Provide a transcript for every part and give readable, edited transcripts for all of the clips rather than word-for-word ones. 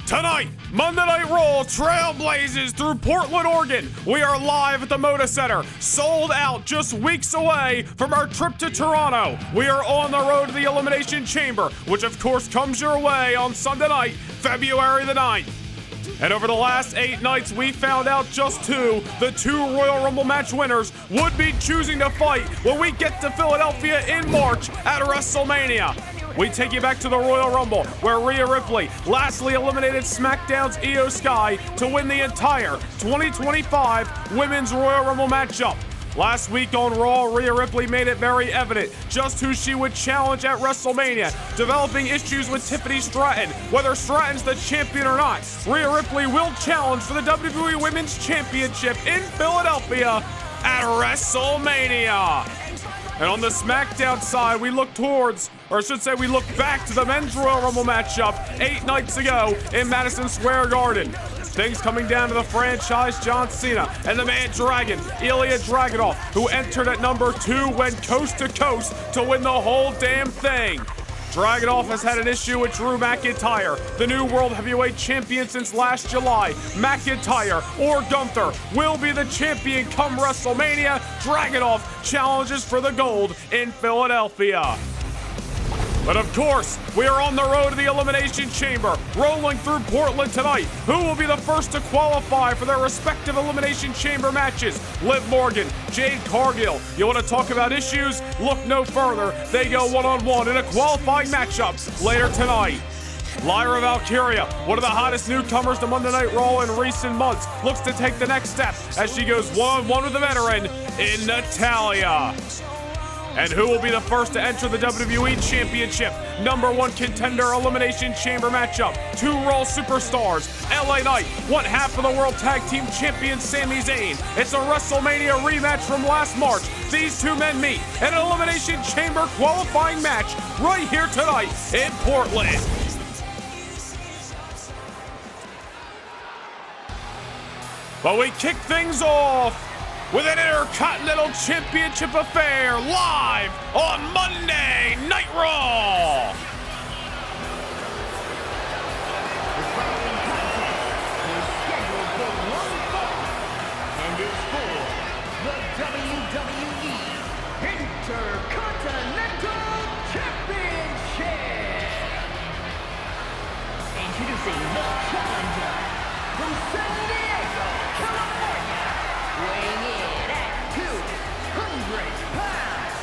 Tonight, Monday Night Raw trailblazes through Portland, Oregon. We are live at the Moda Center, sold out just weeks away from our trip to Toronto. We are on the road to the Elimination Chamber, which of course comes your way on Sunday night, February the 9th. And over the last 8 nights, we found out just who the 2 Royal Rumble match winners would be choosing to fight when we get to Philadelphia in March at WrestleMania. We take you back to the Royal Rumble, where Rhea Ripley lastly eliminated SmackDown's Io Sky to win the entire 2025 Women's Royal Rumble matchup. Last week on Raw, Rhea Ripley made it very evident just who she would challenge at WrestleMania, developing issues with Tiffany Stratton. Whether Stratton's the champion or not, Rhea Ripley will challenge for the WWE Women's Championship in Philadelphia at WrestleMania. And on the SmackDown side, we look towards, or I should say we look back to the Men's Royal Rumble matchup 8 nights ago in Madison Square Garden. Things coming down to the franchise John Cena and the Man Dragon, Ilya Dragunov, who entered at number 2, went coast to coast to win the whole damn thing. Dragunov has had an issue with Drew McIntyre, the new World Heavyweight Champion since last July. McIntyre or Gunther will be the champion come WrestleMania. Dragunov challenges for the gold in Philadelphia. But of course, we are on the road to the Elimination Chamber, rolling through Portland tonight. Who will be the first to qualify for their respective Elimination Chamber matches? Liv Morgan, Jade Cargill. You want to talk about issues? Look no further. They go one-on-one in a qualifying matchup later tonight. Lyra Valkyria, one of the hottest newcomers to Monday Night Raw in recent months, looks to take the next step as she goes one-on-one with the veteran in Natalya. And who will be the first to enter the WWE Championship #1 contender Elimination Chamber matchup? 2 Raw superstars. LA Knight, one half of the World Tag Team Champion Sami Zayn. It's a WrestleMania rematch from last March. These 2 men meet in an Elimination Chamber qualifying match right here tonight in Portland. But we kick things off with an Intercontinental Championship affair live on Monday Night Raw. The following contest is scheduled for one fall and is for the WWE Intercontinental Championship. Introducing the challenger from San Diego, California, weighing in at 200 pounds,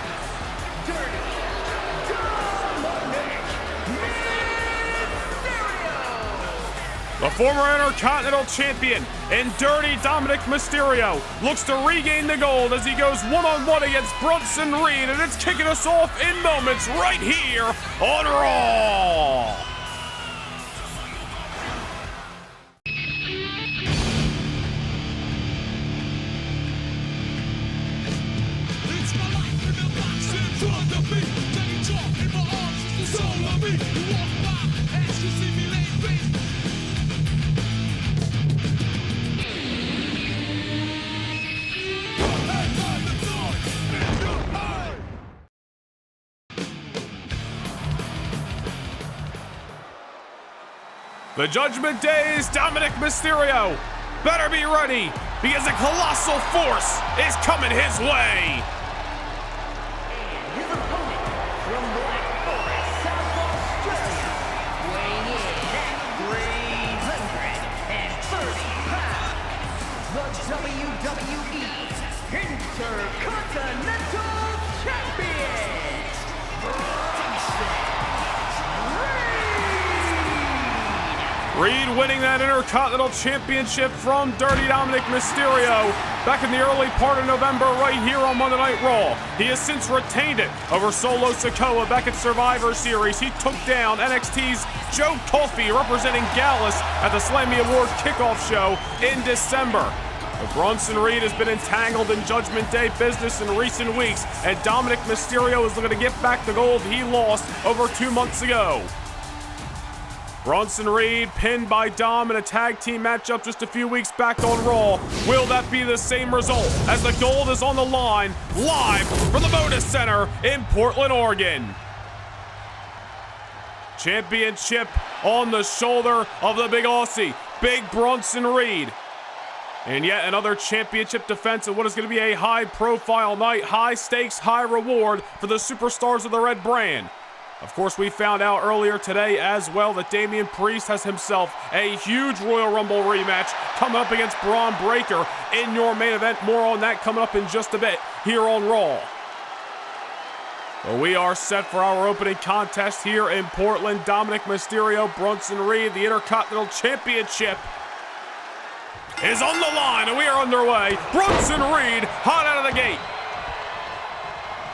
Dirty Dominik Mysterio. The former Intercontinental Champion and Dirty Dominik Mysterio looks to regain the gold as he goes one-on-one against Bronson Reed, and it's kicking us off in moments right here on Raw. The Judgment Day's Dominik Mysterio better be ready because a colossal force is coming his way. And his opponent from Black Forest, South Australia, weighing in at 330 pounds, the WWE Intercontinental Champion, Bronson Reed winning that Intercontinental Championship from Dirty Dominik Mysterio back in the early part of November right here on Monday Night Raw. He has since retained it over Solo Sikoa back at Survivor Series. He took down NXT's Joe Coffey representing Gallus at the Slammy Award kickoff show in December. But Bronson Reed has been entangled in Judgment Day business in recent weeks, and Dominik Mysterio is looking to get back the gold he lost over 2 months ago. Bronson Reed pinned by Dom in a tag team matchup just a few weeks back on Raw. Will that be the same result as the gold is on the line live from the Moda Center in Portland, Oregon? Championship on the shoulder of the big Aussie, Big Bronson Reed. And yet another championship defense in what is going to be a high-profile night, high stakes, high reward for the superstars of the red brand. Of course, we found out earlier today as well that Damian Priest has himself a huge Royal Rumble rematch coming up against Bron Breakker in your main event. More on that coming up in just a bit here on Raw. Well, we are set for our opening contest here in Portland. Dominik Mysterio, Bronson Reed, the Intercontinental Championship is on the line, and we are underway. Bronson Reed hot out of the gate.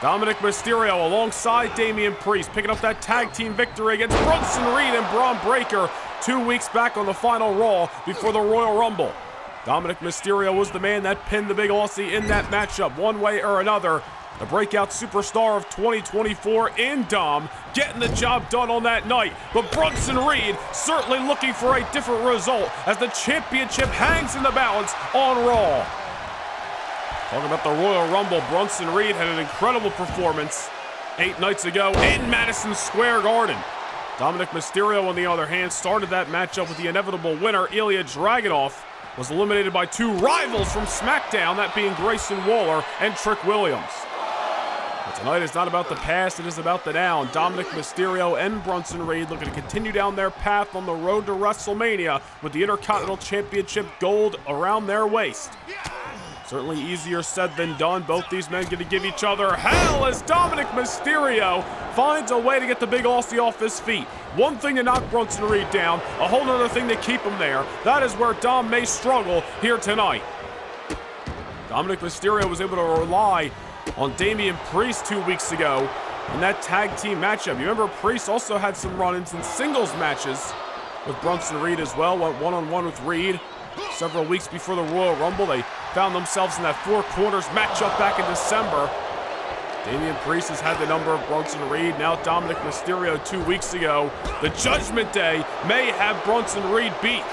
Dominik Mysterio alongside Damian Priest picking up that tag team victory against Bronson Reed and Bron Breakker 2 weeks back on the final Raw before the Royal Rumble. Dominik Mysterio was the man that pinned the big Aussie in that matchup one way or another. The breakout superstar of 2024 in Dom, getting the job done on that night. But Bronson Reed certainly looking for a different result as the championship hangs in the balance on Raw. Talking about the Royal Rumble, Bronson Reed had an incredible performance 8 nights ago in Madison Square Garden. Dominik Mysterio, on the other hand, started that matchup with the inevitable winner, Ilya Dragunov, was eliminated by 2 rivals from SmackDown, that being Grayson Waller and Trick Williams. But tonight is not about the past, it is about the now. And Dominik Mysterio and Bronson Reed looking to continue down their path on the road to WrestleMania with the Intercontinental Championship gold around their waist. Certainly easier said than done. Both these men going to give each other hell as Dominik Mysterio finds a way to get the big Aussie off his feet. One thing to knock Bronson Reed down, a whole other thing to keep him there. That is where Dom may struggle here tonight. Dominik Mysterio was able to rely on Damian Priest 2 weeks ago in that tag team matchup. You remember Priest also had some run-ins in singles matches with Bronson Reed as well. Went one-on-one with Reed several weeks before the Royal Rumble. They found themselves in that 4 corners matchup back in December. Damian Priest has had the number of Bronson Reed. Now Dominik Mysterio 2 weeks ago. The Judgment Day may have Bronson Reed beat.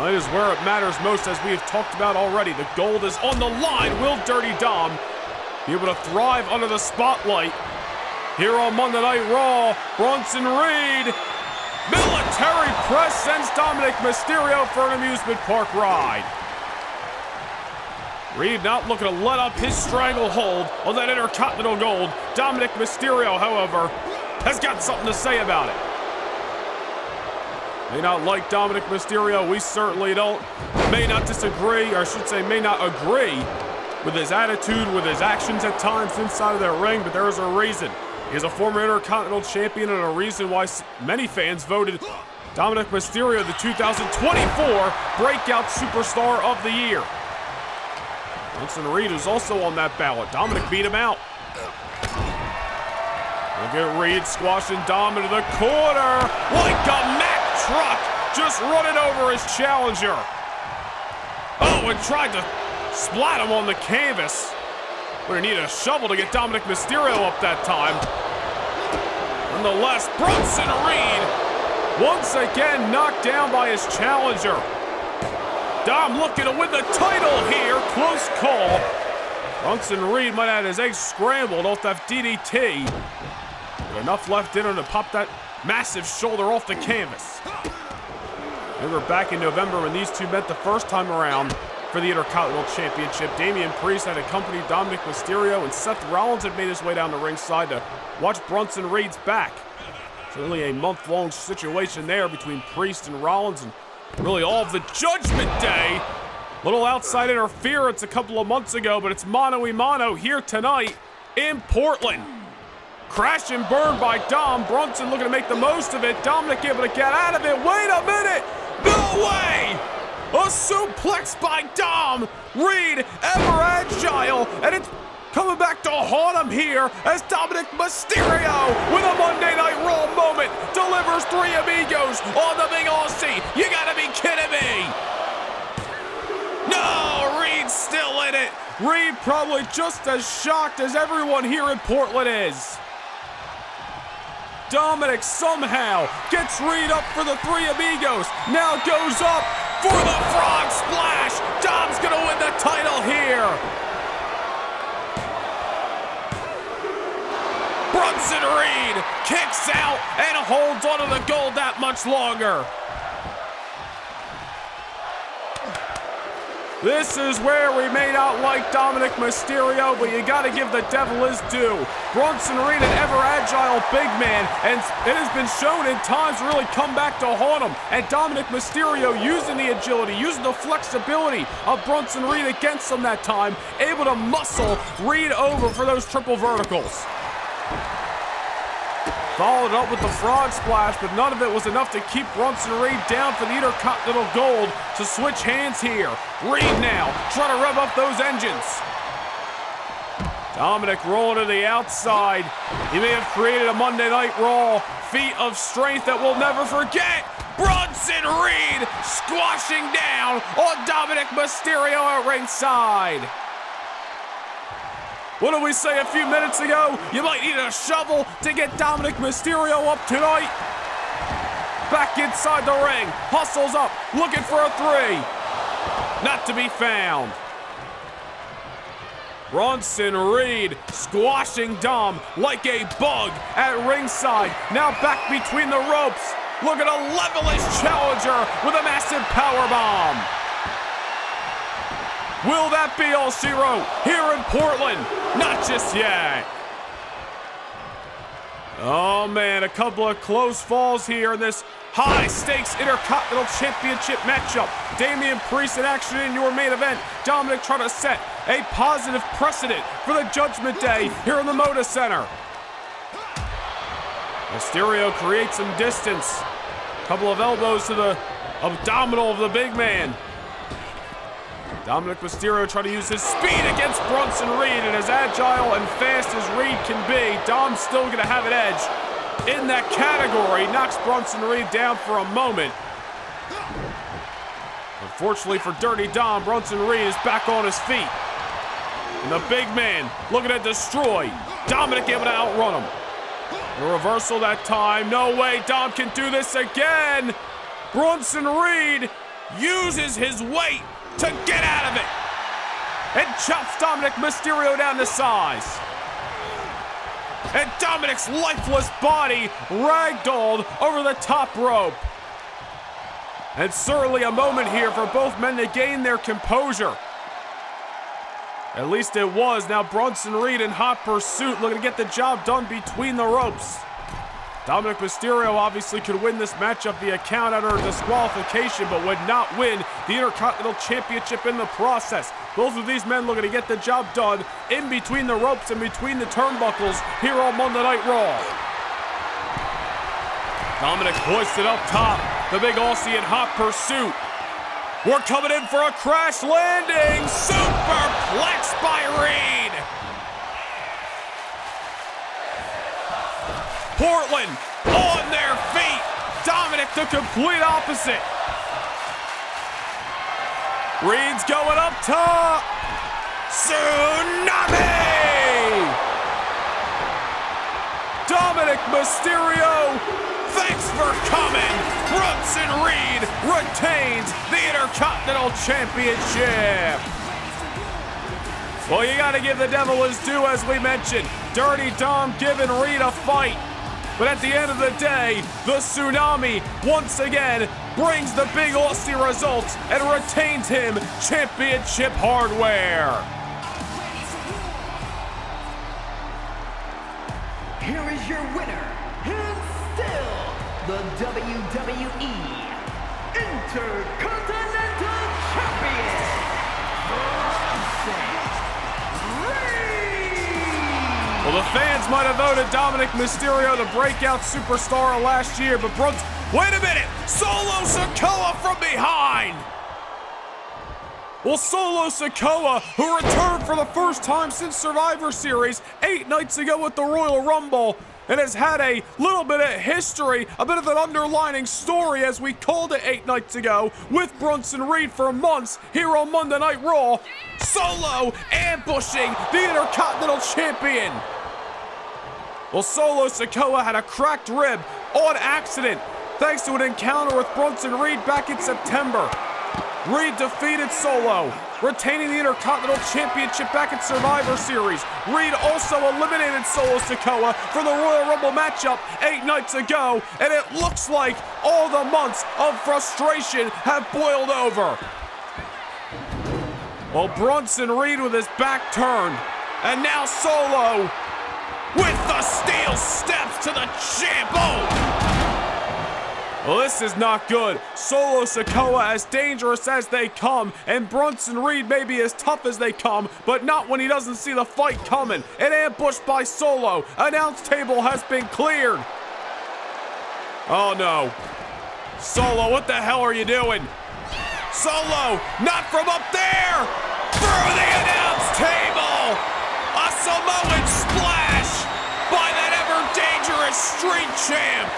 That is where it matters most, as we have talked about already. The gold is on the line. Will Dirty Dom be able to thrive under the spotlight here on Monday Night Raw? Bronson Reed, military press sends Dominik Mysterio for an amusement park ride. Reed not looking to let up his stranglehold on that Intercontinental gold. Dominik Mysterio, however, has got something to say about it. May not like Dominik Mysterio, we certainly don't. May not disagree, or I should say may not agree with his attitude, with his actions at times inside of that ring, but there is a reason. He is a former Intercontinental Champion and a reason why many fans voted Dominik Mysterio the 2024 Breakout Superstar of the Year. Bronson Reed is also on that ballot. Dominik beat him out. Look at Reed squashing Dom into the corner like a Mack truck, just running over his challenger. Oh, and tried to splat him on the canvas. We're gonna need a shovel to get Dominik Mysterio up that time. Nonetheless, Bronson Reed once again knocked down by his challenger. Dom looking to win the title here. Close call. Bronson Reed might have had his eggs scrambled off that DDT. But enough left in him to pop that massive shoulder off the canvas. Remember back in November when these two met the first time around for the Intercontinental Championship, Damian Priest had accompanied Dominik Mysterio, and Seth Rollins had made his way down the ringside to watch Bronson Reed's back. Certainly a month-long situation there between Priest and Rollins, and really all of the Judgment Day. Little outside interference a couple of months ago, but it's mano-a-mano here tonight in Portland. Crash and burn by Dom. Bronson looking to make the most of it. Dominik able to get out of it. Wait a minute! No way! A suplex by Dom. Reed, ever agile, and it's coming back to haunt him here as Dominik Mysterio, with a Monday Night Raw moment, delivers 3 amigos on the big Aussie. You gotta be kidding me! No, Reed's still in it. Reed probably just as shocked as everyone here in Portland is. Dominik somehow gets Reed up for the 3 amigos. Now goes up for the frog splash. Dom's gonna win the title here. Bronson Reed kicks out and holds onto the gold that much longer. This is where we may not like Dominik Mysterio, but you gotta give the devil his due. Bronson Reed, an ever-agile big man, and it has been shown in times to really come back to haunt him. And Dominik Mysterio using the agility, using the flexibility of Bronson Reed against him that time, able to muscle Reed over for those triple verticals. Followed up with the frog splash, but none of it was enough to keep Bronson Reed down for the Intercontinental Gold to switch hands here. Reed now trying to rev up those engines. Dominik rolling to the outside. He may have created a Monday Night Raw feat of strength that we'll never forget. Bronson Reed squashing down on Dominik Mysterio at ringside. What did we say a few minutes ago? You might need a shovel to get Dominik Mysterio up tonight. Back inside the ring, hustles up, looking for a 3. Not to be found. Bronson Reed squashing Dom like a bug at ringside. Now back between the ropes. Looking to level his challenger with a massive powerbomb. Will that be all she wrote here in Portland? Not just yet. Oh man, a couple of close falls here in this high-stakes Intercontinental Championship matchup. Damian Priest in action in your main event. Dominik trying to set a positive precedent for the Judgment Day here in the Moda Center. Mysterio creates some distance. Couple of elbows to the abdominal of the big man. Dominik Mysterio trying to use his speed against Bronson Reed, and as agile and fast as Reed can be, Dom's still going to have an edge in that category. Knocks Bronson Reed down for a moment. Unfortunately for Dirty Dom, Bronson Reed is back on his feet. And the big man looking to destroy. Dominik able to outrun him. A reversal that time. No way Dom can do this again. Bronson Reed uses his weight to get out of it and chops Dominik Mysterio down to size. And Dominik's lifeless body ragdolled over the top rope. And certainly a moment here for both men to gain their composure. At least it was. Now Bronson Reed in hot pursuit, looking to get the job done between the ropes. Dominik Mysterio obviously could win this matchup via count out or disqualification, but would not win the Intercontinental Championship in the process. Both of these men looking to get the job done in between the ropes and between the turnbuckles here on Monday Night Raw. Dominik hoisted up top. The big Aussie in hot pursuit. We're coming in for a crash landing. Superplex by Reed. Portland on their feet. Dominik the complete opposite. Reed's going up top. Tsunami! Dominik Mysterio, thanks for coming. Bronson Reed retains the Intercontinental Championship. Well, you got to give the devil his due, as we mentioned. Dirty Dom giving Reed a fight. But at the end of the day, the Tsunami once again brings the big Aussie results and retains him championship hardware. Here is your winner, and still the WWE Intercontinental Champion, Bronson Reed. Well, the fans might have voted Dominik Mysterio the breakout superstar of last year, but Bronson, wait a minute, Solo Sikoa from behind. Well, Solo Sikoa, who returned for the first time since Survivor Series 8 nights ago at the Royal Rumble, and has had a little bit of history, a bit of an underlining story, as we called it 8 nights ago, with Bronson Reed for months here on Monday Night Raw. Solo ambushing the Intercontinental Champion. Well, Solo Sikoa had a cracked rib on accident, thanks to an encounter with Bronson Reed back in September. Reed defeated Solo, retaining the Intercontinental Championship back at Survivor Series. Reed also eliminated Solo Sikoa for the Royal Rumble matchup 8 nights ago, and it looks like all the months of frustration have boiled over. Well, Bronson Reed with his back turned, and now Solo with the steel steps to the champ. Oh! Well, this is not good. Solo Sikoa as dangerous as they come, and Bronson Reed may be as tough as they come, but not when he doesn't see the fight coming. And ambushed by Solo. Announce table has been cleared. Oh no. Solo, what the hell are you doing? Solo, not from up there! Through the announce table! A Samoan splash by that ever-dangerous street champ!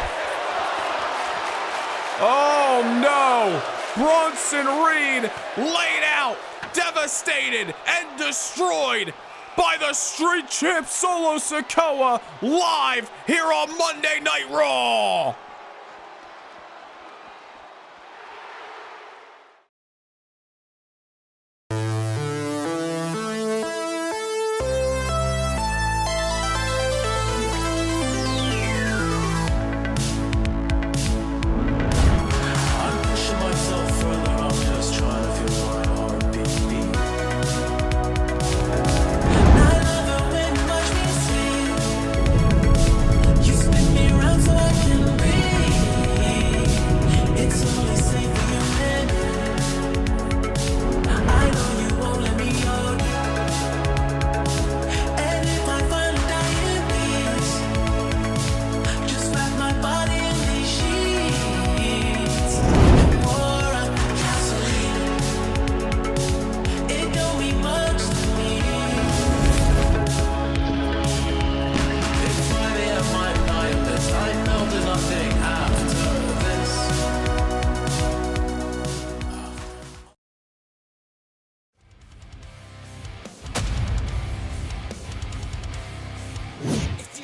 Oh no! Bronson Reed laid out, devastated, and destroyed by the street champ Solo Sikoa live here on Monday Night Raw!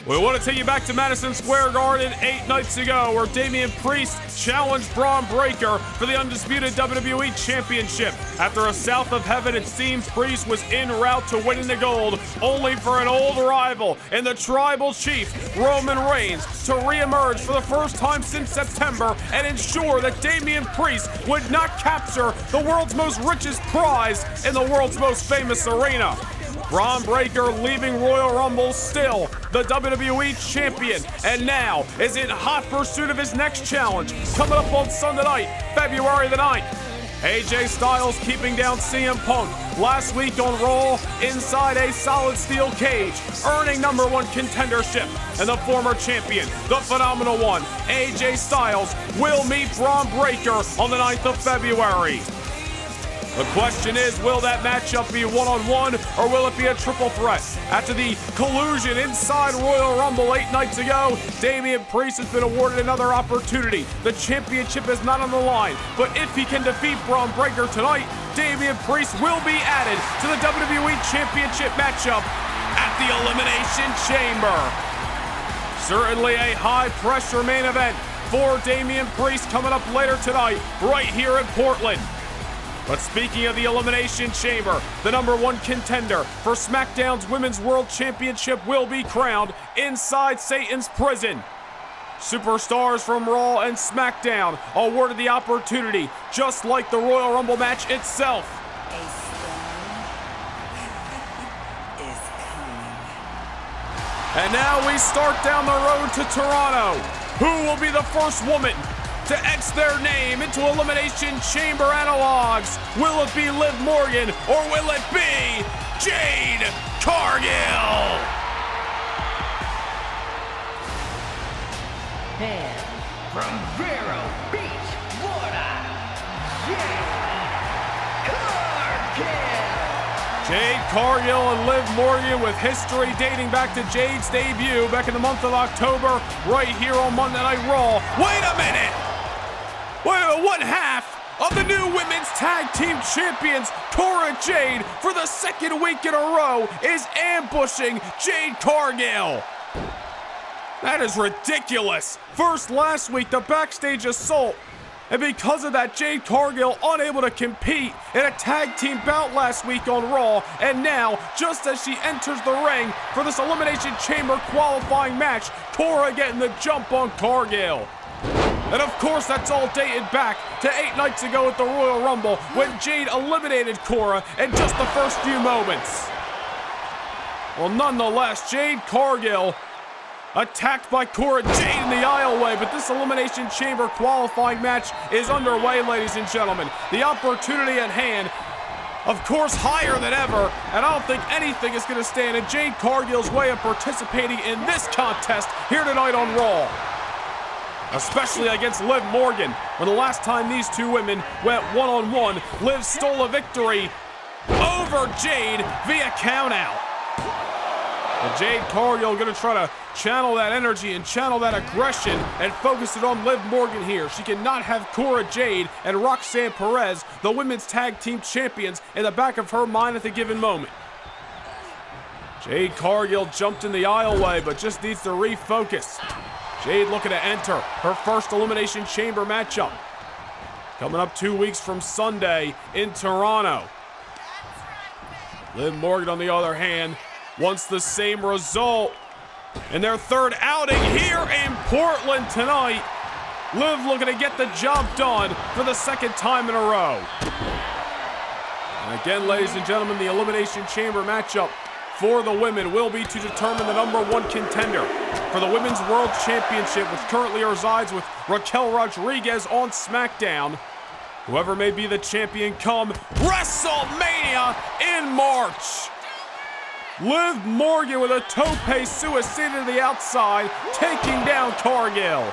We want to take you back to Madison Square Garden 8 nights ago, where Damian Priest challenged Bron Breakker for the undisputed WWE Championship. After a South of Heaven, it seems Priest was en route to winning the gold, only for an old rival in the Tribal Chief, Roman Reigns, to reemerge for the first time since September and ensure that Damian Priest would not capture the world's most richest prize in the world's most famous arena. Bron Breakker leaving Royal Rumble still the WWE Champion, and now is in hot pursuit of his next challenge, coming up on Sunday night, February the 9th. AJ Styles keeping down CM Punk last week on Raw inside a solid steel cage, earning #1 contendership. And the former champion, the phenomenal one, AJ Styles, will meet Bron Breakker on the 9th of February. The question is, will that matchup be one-on-one, or will it be a triple threat? After the collusion inside Royal Rumble 8 nights ago, Damian Priest has been awarded another opportunity. The championship is not on the line, but if he can defeat Bron Breakker tonight, Damian Priest will be added to the WWE Championship matchup at the Elimination Chamber. Certainly a high-pressure main event for Damian Priest coming up later tonight, right here in Portland. But speaking of the Elimination Chamber, the #1 contender for SmackDown's Women's World Championship will be crowned inside Satan's prison. Superstars from Raw and SmackDown awarded the opportunity, just like the Royal Rumble match itself. A storm is coming. And now we start down the road to Toronto. Who will be the first woman to etch their name into Elimination Chamber analogs? Will it be Liv Morgan, or will it be Jade Cargill? And from Vero Beach, Florida, Jade Cargill. Jade Cargill and Liv Morgan, with history dating back to Jade's debut back in the month of October, right here on Monday Night Raw. Wait a minute! One half of the new Women's Tag Team Champions, Cora Jade, for the second week in a row, is ambushing Jade Cargill. That is ridiculous. First last week, the backstage assault And because of that, Jade Cargill unable to compete in a tag team bout last week on Raw. And now, just as she enters the ring for this Elimination Chamber qualifying match, Cora getting the jump on Cargill. And of course, that's all dated back to 8 nights ago at the Royal Rumble when Jade eliminated Cora in just the first few moments. Well, nonetheless, Jade Cargill attacked by Cora Jade in the aisleway, but this Elimination Chamber qualifying match is underway, ladies and gentlemen. The opportunity at hand, of course, higher than ever, and I don't think anything is going to stand in Jade Cargill's way of participating in this contest here tonight on Raw. Especially against Liv Morgan. When the last time these two women went one-on-one, Liv stole a victory over Jade via countout. Well, Jade Cargill going to try to channel that energy and channel that aggression and focus it on Liv Morgan here. She cannot have Cora Jade and Roxanne Perez, the women's tag team champions, in the back of her mind at the given moment. Jade Cargill jumped in the aisleway, but just needs to refocus. Jade looking to enter her first Elimination Chamber matchup. Coming up 2 weeks from Sunday in Toronto. Liv Morgan, on the other hand, wants the same result in their third outing here in Portland tonight. Liv looking to get the job done for the second time in a row. And again, ladies and gentlemen, the Elimination Chamber matchup for the women will be to determine the #1 contender for the Women's World Championship, which currently resides with Raquel Rodriguez on SmackDown. Whoever may be the champion come WrestleMania in March. Liv Morgan with a tope suicide to the outside, taking down Cargill.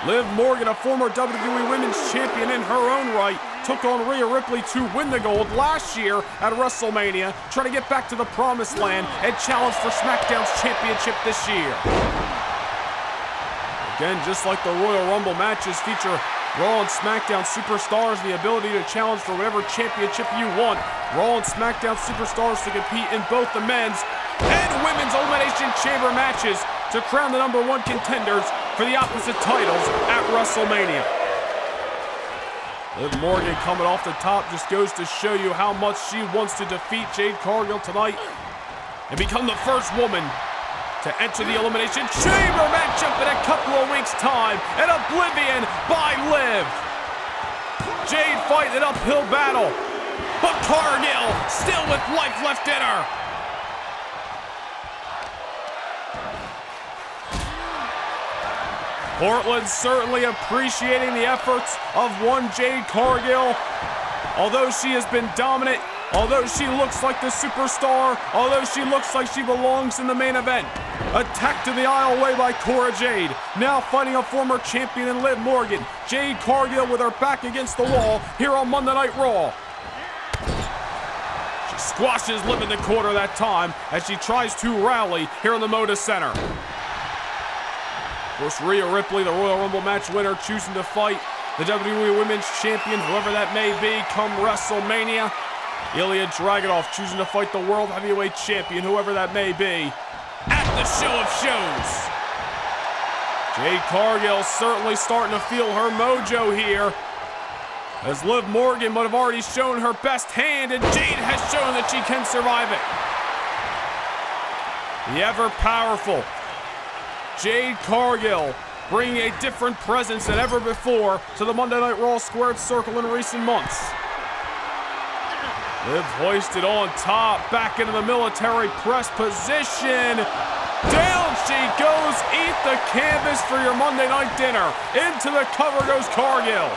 Liv Morgan, a former WWE Women's Champion in her own right, took on Rhea Ripley to win the gold last year at WrestleMania, trying to get back to the promised land and challenge for SmackDown's championship this year. Again, just like the Royal Rumble matches feature Raw and SmackDown superstars, the ability to challenge for whatever championship you want. Raw and SmackDown superstars to compete in both the men's and women's Elimination Chamber matches to crown the #1 contenders for the opposite titles at WrestleMania. Liv Morgan coming off the top just goes to show you how much she wants to defeat Jade Cargill tonight and become the first woman to enter the Elimination Chamber matchup in a couple of weeks' time, and Oblivion by Liv. Jade fighting an uphill battle, but Cargill still with life left in her. Portland certainly appreciating the efforts of one Jade Cargill. Although she has been dominant, although she looks like the superstar, although she looks like she belongs in the main event. Attacked in the aisleway by Cora Jade. Now fighting a former champion in Liv Morgan. Jade Cargill with her back against the wall here on Monday Night Raw. She squashes Liv in the corner that time as she tries to rally here in the Moda Center. Of course, Rhea Ripley, the Royal Rumble match winner, choosing to fight the WWE Women's Champion, whoever that may be, come WrestleMania. Ilya Dragunov choosing to fight the World Heavyweight Champion, whoever that may be, at the show of shows. Jade Cargill certainly starting to feel her mojo here, as Liv Morgan might have already shown her best hand, and Jade has shown that she can survive it. The ever-powerful Jade Cargill bringing a different presence than ever before to the Monday Night Raw Squared Circle in recent months. Liv hoisted on top, back into the military press position. Down she goes, eat the canvas for your Monday night dinner. Into the cover goes Cargill.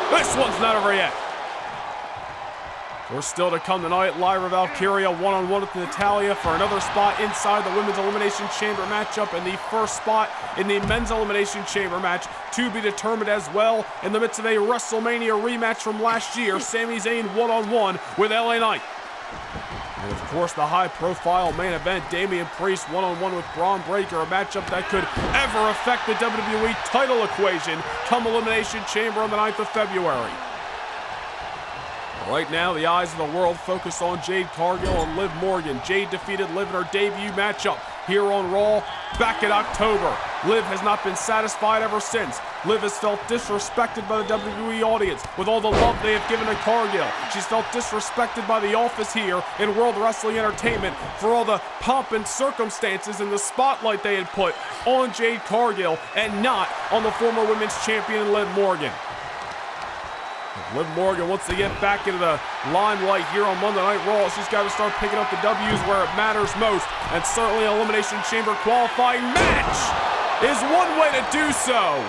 This one's not over yet. We're still to come tonight. Lyra Valkyria one-on-one with Natalya for another spot inside the Women's Elimination Chamber matchup, and the first spot in the Men's Elimination Chamber match to be determined as well in the midst of a WrestleMania rematch from last year. Sami Zayn one-on-one with LA Knight. And of course, the high-profile main event, Damian Priest one-on-one with Bron Breakker, a matchup that could ever affect the WWE title equation come Elimination Chamber on the 9th of February. Right now, the eyes of the world focus on Jade Cargill and Liv Morgan. Jade defeated Liv in her debut matchup here on Raw back in October. Liv has not been satisfied ever since. Liv has felt disrespected by the WWE audience with all the love they have given to Cargill. She's felt disrespected by the office here in World Wrestling Entertainment for all the pomp and circumstances and the spotlight they had put on Jade Cargill and not on the former women's champion Liv Morgan. Liv Morgan wants to get back into the limelight here on Monday Night Raw. She's got to start picking up the W's where it matters most, and certainly an Elimination Chamber qualifying match is one way to do so.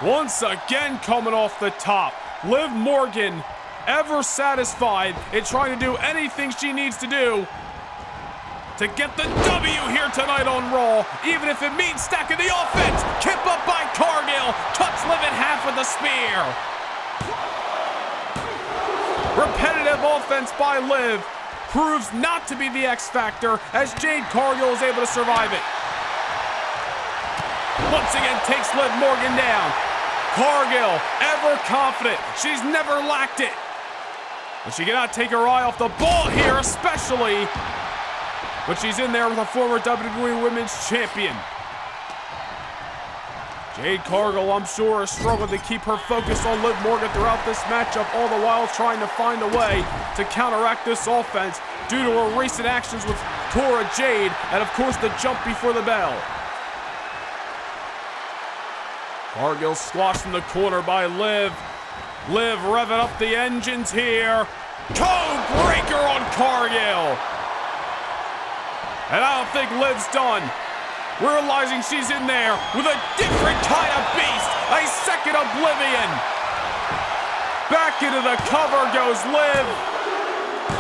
Once again coming off the top, Liv Morgan ever satisfied in trying to do anything she needs to do to get the W here tonight on Raw, even if it means stacking the offense. Kip up by Cargill, cuts Liv in half with a spear. Repetitive offense by Liv proves not to be the X factor as Jade Cargill is able to survive it. Once again takes Liv Morgan down. Cargill, ever confident. She's never lacked it. And she cannot take her eye off the ball here, especially when she's in there with a former WWE Women's Champion. Jade Cargill, I'm sure, has struggled to keep her focus on Liv Morgan throughout this matchup, all the while trying to find a way to counteract this offense due to her recent actions with Cora Jade and, of course, the jump before the bell. Cargill squashed in the corner by Liv. Liv revving up the engines here. Code breaker on Cargill. And I don't think Liv's done. Realizing she's in there with a different kind of beast. A second Oblivion. Back into the cover goes Liv.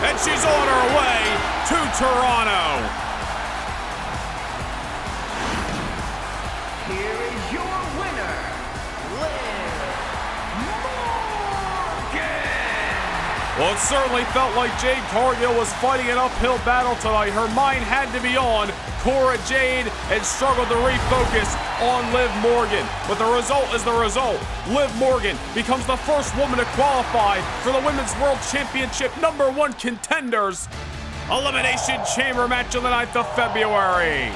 And she's on her way to Toronto. Here is your winner, Liv Morgan. Well, it certainly felt like Jade Cargill was fighting an uphill battle tonight. Her mind had to be on Cora Jade and struggled to refocus on Liv Morgan. But the result is the result. Liv Morgan becomes the first woman to qualify for the Women's World Championship #1 contenders Elimination Chamber match on the 9th of February.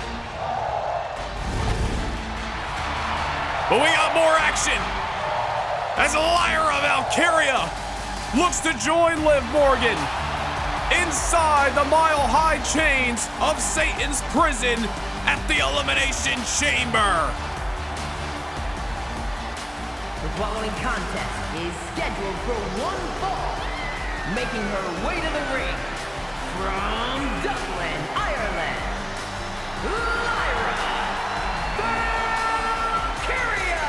But we got more action as Lyra Valkyria looks to join Liv Morgan inside the mile-high chains of Satan's prison at the Elimination Chamber. The following contest is scheduled for one fall. Making her way to the ring from Dublin, Ireland, Lyra Valkyria.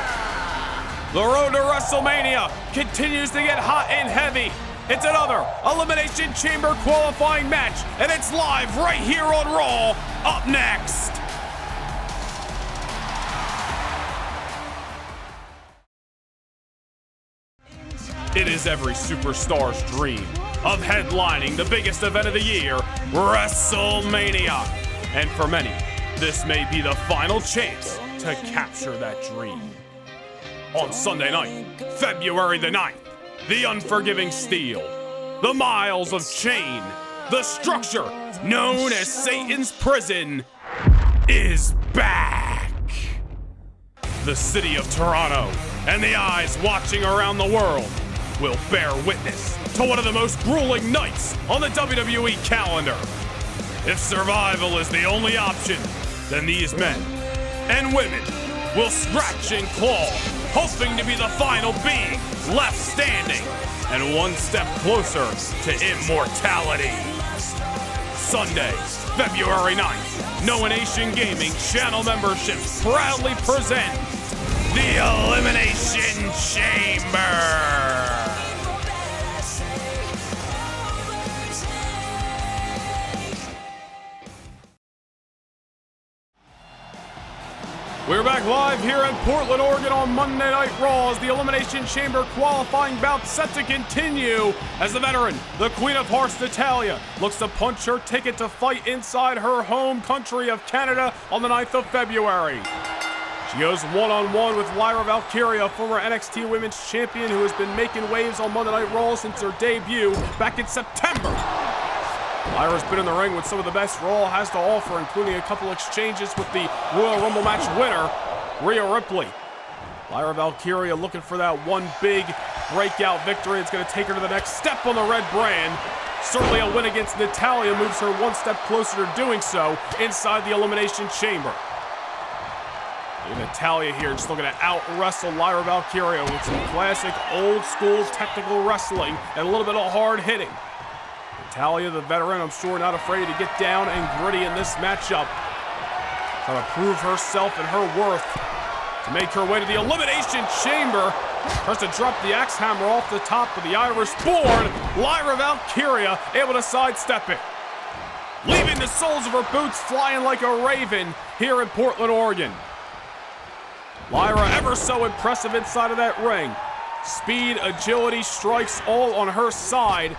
The road to WrestleMania continues to get hot and heavy. It's another Elimination Chamber qualifying match, and it's live right here on Raw. Up next. It is every superstar's dream of headlining the biggest event of the year, WrestleMania. And for many, this may be the final chance to capture that dream. On Sunday night, February the 9th, the unforgiving steel, the miles of chain, the structure known as Satan's prison is back. The city of Toronto and the eyes watching around the world will bear witness to one of the most grueling nights on the WWE calendar. If survival is the only option, then these men and women will scratch and claw, hoping to be the final being left standing and one step closer to immortality. Sunday, February 9th, Noah Nation Gaming channel memberships proudly present the Elimination Chamber. We're back live here in Portland, Oregon on Monday Night Raw as the Elimination Chamber qualifying bout set to continue as the veteran, the Queen of Hearts, Natalya, looks to punch her ticket to fight inside her home country of Canada on the 9th of February. She goes one-on-one with Lyra Valkyria, former NXT Women's Champion who has been making waves on Monday Night Raw since her debut back in September. Lyra's been in the ring with some of the best Raw has to offer, including a couple exchanges with the Royal Rumble match winner, Rhea Ripley. Lyra Valkyria looking for that one big breakout victory. It's going to take her to the next step on the red brand. Certainly a win against Natalya moves her one step closer to doing so inside the Elimination Chamber. And Natalya here just looking to out-wrestle Lyra Valkyria with some classic old-school technical wrestling and a little bit of hard hitting. Natalya, the veteran, I'm sure not afraid to get down and gritty in this matchup. Trying to prove herself and her worth to make her way to the Elimination Chamber. Tries to drop the axe hammer off the top of the Irish-born Lyra Valkyria, able to sidestep it. Leaving the soles of her boots flying like a raven here in Portland, Oregon. Lyra ever so impressive inside of that ring. Speed, agility, strikes all on her side.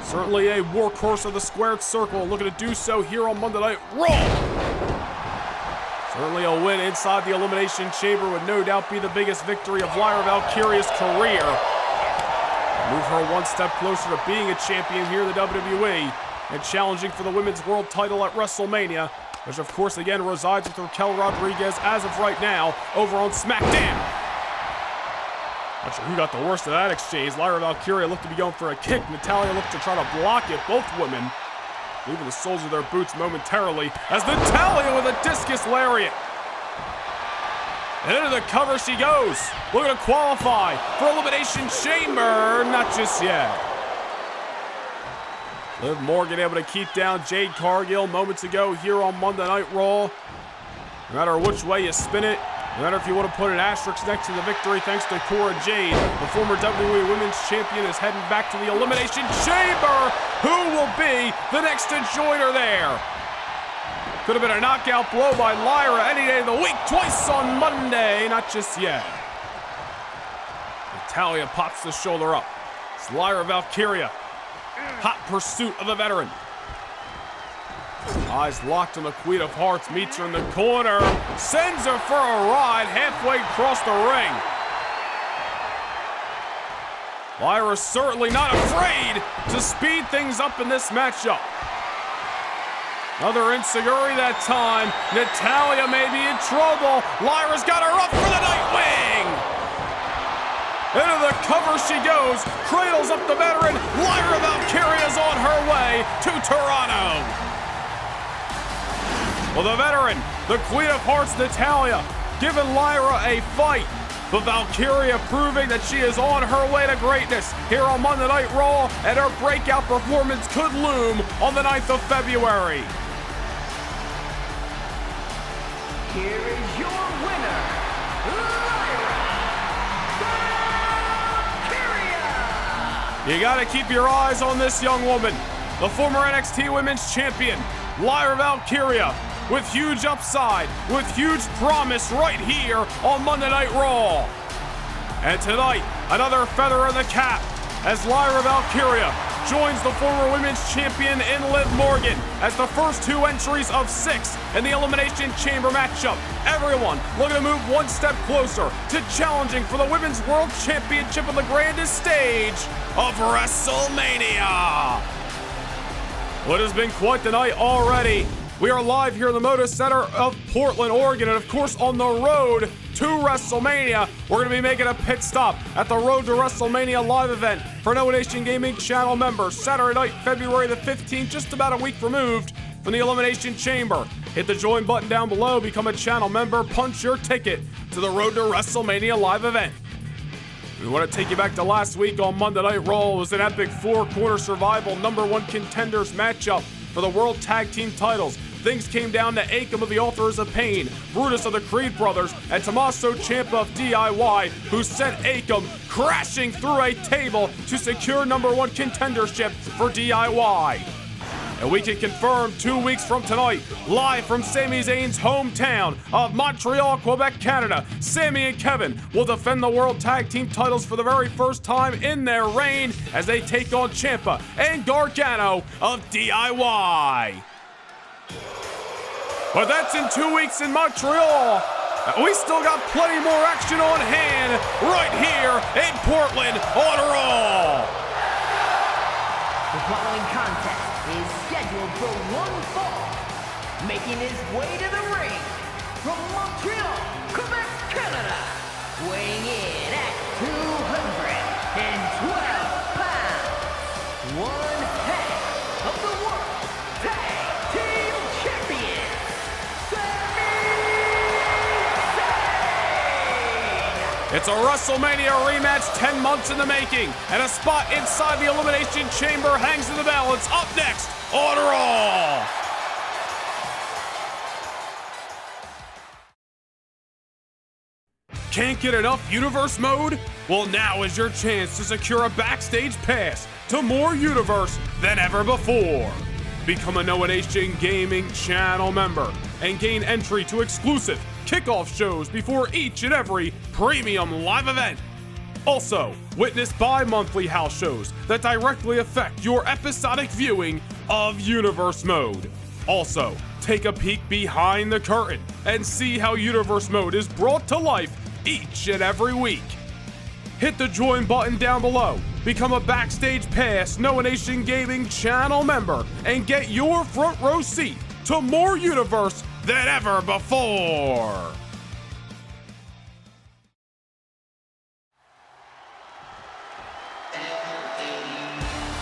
Certainly a workhorse of the squared circle, looking to do so here on Monday Night Raw. Certainly a win inside the Elimination Chamber would no doubt be the biggest victory of Lyra Valkyria's career. Move her one step closer to being a champion here in the WWE and challenging for the Women's World title at WrestleMania, which of course again resides with Raquel Rodriguez as of right now over on SmackDown. Not sure who got the worst of that exchange. Lyra Valkyria looked to be going for a kick. Natalya looked to try to block it. Both women leaving the soles of their boots momentarily as Natalya with a discus lariat. And into the cover she goes. Looking to qualify for Elimination Chamber. Not just yet. Liv Morgan able to keep down Jade Cargill moments ago here on Monday Night Raw. No matter which way you spin it, no matter if you want to put an asterisk next to the victory thanks to Cora Jade, the former WWE Women's Champion is heading back to the Elimination Chamber. Who will be the next to join her there? Could have been a knockout blow by Lyra any day of the week, twice on Monday, not just yet. Natalya pops the shoulder up. It's Lyra Valkyria. Hot pursuit of the veteran. Eyes locked on the Queen of Hearts, meets her in the corner, sends her for a ride halfway across the ring. Lyra certainly not afraid to speed things up in this matchup. Another enziguri that time. Natalya may be in trouble. Lyra's got her up for the Nightwing. Into the cover she goes, cradles up the veteran. Lyra Valkyria's on her way to Toronto. Well, the veteran, the Queen of Hearts, Natalya, giving Lyra a fight. But Valkyria proving that she is on her way to greatness here on Monday Night Raw, and her breakout performance could loom on the 9th of February. Here is your winner, Lyra Valkyria! You gotta keep your eyes on this young woman, the former NXT Women's Champion, Lyra Valkyria, with huge upside, with huge promise right here on Monday Night Raw. And tonight, another feather in the cap as Lyra Valkyria joins the former Women's Champion in Liv Morgan as the first two entries of 6 in the Elimination Chamber matchup. Everyone looking to move one step closer to challenging for the Women's World Championship on the grandest stage of WrestleMania. What has been quite the night already. We are live here in the Moda Center of Portland, Oregon, and of course on the road to WrestleMania. We're going to be making a pit stop at the Road to WrestleMania live event for No Nation Gaming channel members. Saturday night, February the 15th, just about a week removed from the Elimination Chamber. Hit the join button down below, become a channel member, punch your ticket to the Road to WrestleMania live event. We want to take you back to last week on Monday Night Raw. It was an epic 4-corner survival #1 contenders matchup for the World Tag Team titles. Things came down to Akam of the Authors of Pain, Brutus of the Creed Brothers, and Tommaso Ciampa of DIY, who sent Akam crashing through a table to secure #1 contendership for DIY. And we can confirm 2 weeks from tonight, live from Sami Zayn's hometown of Montreal, Quebec, Canada, Sami and Kevin will defend the World Tag Team titles for the very first time in their reign as they take on Ciampa and Gargano of DIY. But that's in 2 weeks in Montreal. We still got plenty more action on hand right here in Portland on Raw. The following contest is scheduled for one fall. Making his way to the ring from Montreal, Quebec, Canada. Weighing in at 212 pounds. One half of the World Tag Team Champion, It's a WrestleMania rematch 10 months in the making, and a spot inside the Elimination Chamber hangs in the balance. Up next on Raw. Can't get enough Universe mode? Well, now is your chance to secure a backstage pass to more Universe than ever before. Become a Noah Nation Gaming channel member and gain entry to exclusive kickoff shows before each and every premium live event. Also, witness bi-monthly house shows that directly affect your episodic viewing of Universe mode. Also, take a peek behind the curtain and see how Universe mode is brought to life each and every week. Hit the join button down below, become a Backstage Pass Noah Nation Gaming channel member, and get your front row seat to more Universe than ever before.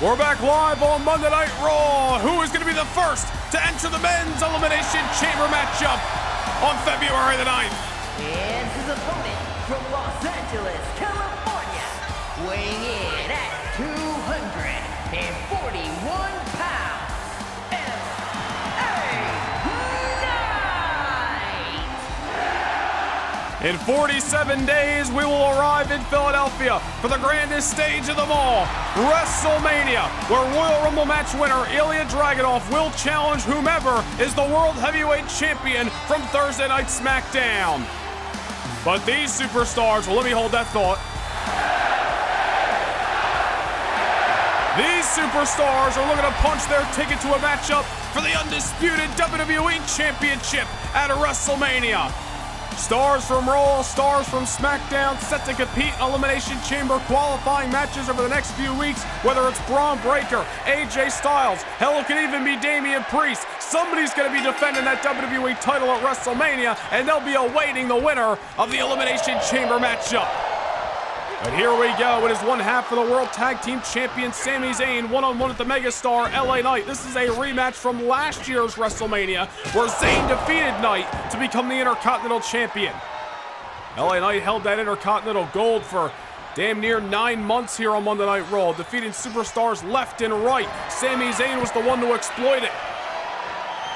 We're back live on Monday Night Raw. Who is going to be the first to enter the men's Elimination Chamber matchup on February the 9th? And his opponent from Los Angeles, California, weighing in at 241 pounds, LA Knight! In 47 days, we will arrive in Philadelphia for the grandest stage of them all, WrestleMania, where Royal Rumble match winner Ilya Dragunov will challenge whomever is the World Heavyweight Champion from Thursday Night SmackDown. But these superstars, well, let me hold that thought. These superstars are looking to punch their ticket to a matchup for the undisputed WWE Championship at WrestleMania. Stars from Raw, stars from SmackDown set to compete in Elimination Chamber qualifying matches over the next few weeks, whether it's Bron Breakker, AJ Styles, hell, it could even be Damian Priest. Somebody's going to be defending that WWE title at WrestleMania, and they'll be awaiting the winner of the Elimination Chamber matchup. But here we go. It is one half of the World Tag Team Champion Sami Zayn one-on-one with the megastar LA Knight. This is a rematch from last year's WrestleMania where Zayn defeated Knight to become the Intercontinental Champion. LA Knight held that Intercontinental gold for damn near 9 months here on Monday Night Raw, defeating superstars left and right. Sami Zayn was the one to exploit it.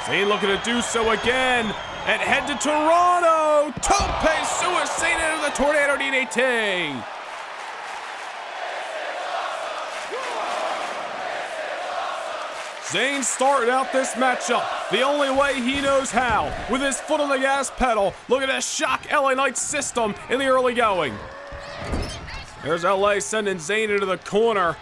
Zayn looking to do so again and head to Toronto. Tope Suicide into the Tornado DDT. Zayn started out this matchup the only way he knows how, with his foot on the gas pedal, looking to shock LA Knight's system in the early going. There's LA sending Zayn into the corner.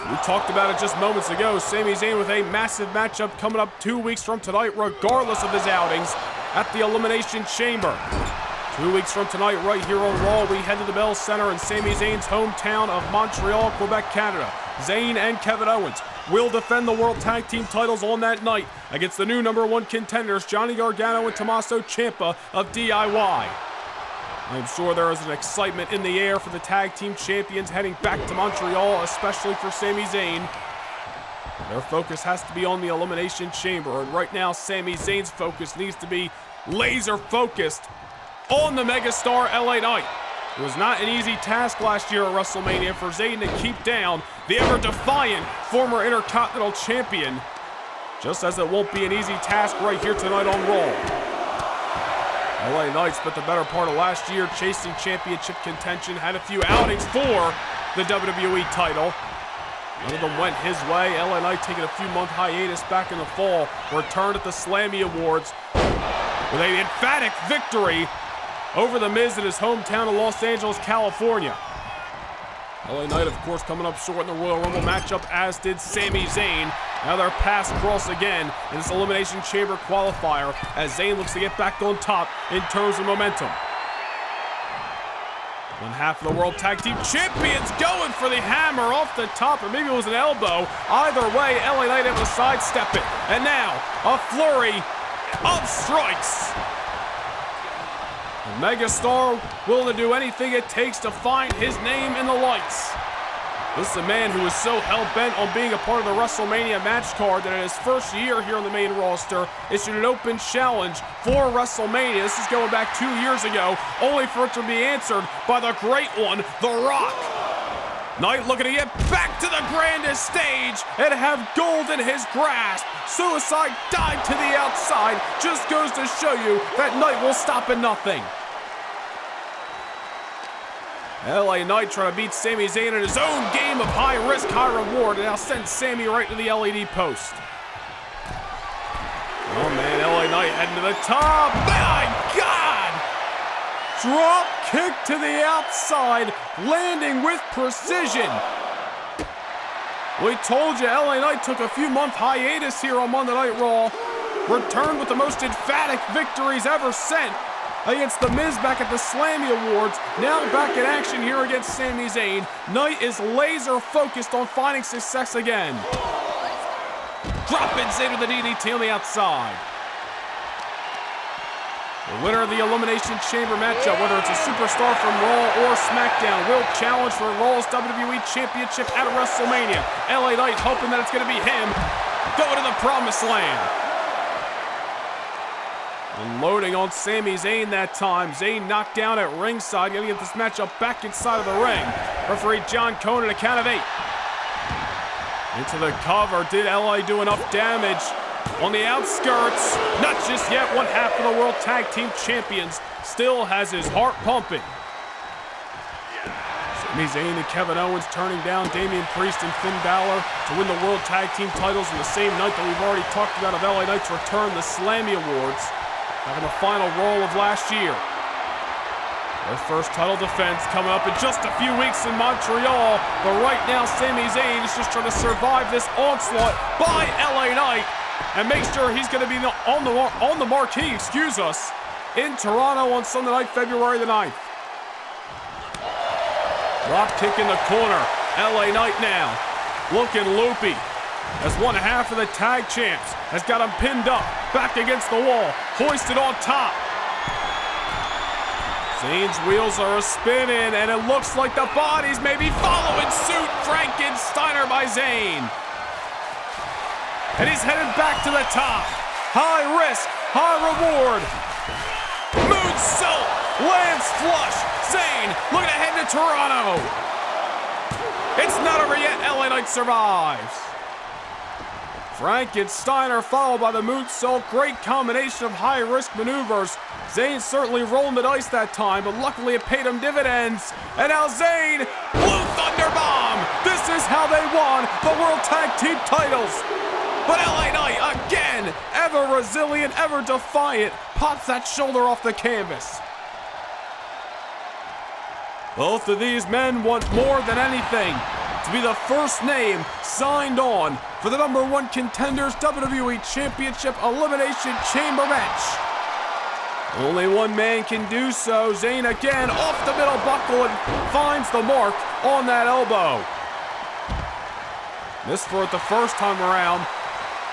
We talked about it just moments ago. Sami Zayn with a massive matchup coming up 2 weeks from tonight, regardless of his outings, at the Elimination Chamber. 2 weeks from tonight, right here on Raw, we head to the Bell Center in Sami Zayn's hometown of Montreal, Quebec, Canada. Zayn and Kevin Owens will defend the World Tag Team titles on that night against the new #1 contenders, Johnny Gargano and Tommaso Ciampa of DIY. I'm sure there is an excitement in the air for the Tag Team Champions heading back to Montreal, especially for Sami Zayn. Their focus has to be on the Elimination Chamber, and right now Sami Zayn's focus needs to be laser focused on the megastar LA Knight. It was not an easy task last year at WrestleMania for Zayn to keep down the ever-defiant former Intercontinental Champion, just as it won't be an easy task right here tonight on Raw. LA Knight spent the better part of last year chasing championship contention, had a few outings for the WWE title. None of them went his way. LA Knight taking a few-month hiatus back in the fall, returned at the Slammy Awards with an emphatic victory over The Miz in his hometown of Los Angeles, California. LA Knight, of course, coming up short in the Royal Rumble matchup, as did Sami Zayn. Now their paths cross again in this Elimination Chamber qualifier as Zayn looks to get back on top in terms of momentum. One half of the World Tag Team Champions going for the hammer off the top, or maybe it was an elbow. Either way, LA Knight able to sidestep it. And now, a flurry of strikes. The megastar willing to do anything it takes to find his name in the lights. This is a man who is so hell-bent on being a part of the WrestleMania match card that in his first year here on the main roster, issued an open challenge for WrestleMania. This is going back 2 years ago, only for it to be answered by the great one, The Rock. Knight looking to get back to the grandest stage and have gold in his grasp. Suicide dive to the outside just goes to show you that Knight will stop at nothing. LA Knight trying to beat Sami Zayn in his own game of high risk, high reward, and now sends Sami right to the LED post. Oh man, LA Knight heading to the top. My God! Drop kick to the outside, landing with precision. We told you LA Knight took a few month hiatus here on Monday Night Raw. Returned with the most emphatic victories ever sent against The Miz back at the Slammy Awards. Now back in action here against Sami Zayn. Knight is laser focused on finding success again. Dropping Zayn with the DDT on the outside. The winner of the Elimination Chamber matchup, whether it's a superstar from Raw or SmackDown, will challenge for Raw's WWE Championship at WrestleMania. LA Knight hoping that it's going to be him going to the promised land. Unloading on Sami Zayn that time. Zayn knocked down at ringside. Gonna get this matchup back inside of the ring. Referee John Conan, a count of 8. Into the cover. Did LA do enough damage? On the outskirts. Not just yet. One half of the World Tag Team Champions still has his heart pumping. Sami Zayn and Kevin Owens turning down Damian Priest and Finn Balor to win the World Tag Team titles in the same night that we've already talked about of LA Knight's return, the Slammy Awards. Back in the final Raw of last year. Their first title defense coming up in just a few weeks in Montreal. But right now, Sami Zayn is just trying to survive this onslaught by LA Knight and make sure he's going to be on the marquee, in Toronto on Sunday night, February the 9th. Drop kick in the corner. LA Knight now looking loopy as one half of the tag champs has got him pinned up, back against the wall, hoisted on top. Zayn's wheels are a-spinning, and it looks like the bodies may be following suit. Frankensteiner by Zayn. And he's headed back to the top. High risk, high reward. Moonsault, lands flush. Zayn looking to head to Toronto. It's not over yet. LA Knight survives. Frankensteiner followed by the moonsault. Great combination of high-risk maneuvers. Zayn certainly rolling the dice that time, but luckily it paid him dividends. And now Zayn, Blue Thunder Bomb. This is how they won the World Tag Team titles. But LA Knight, again, ever resilient, ever defiant, pops that shoulder off the canvas. Both of these men want more than anything to be the first name signed on for the #1 Contenders WWE Championship Elimination Chamber match. Only one man can do so. Zayn again off the middle buckle and finds the mark on that elbow. Missed for it the first time around.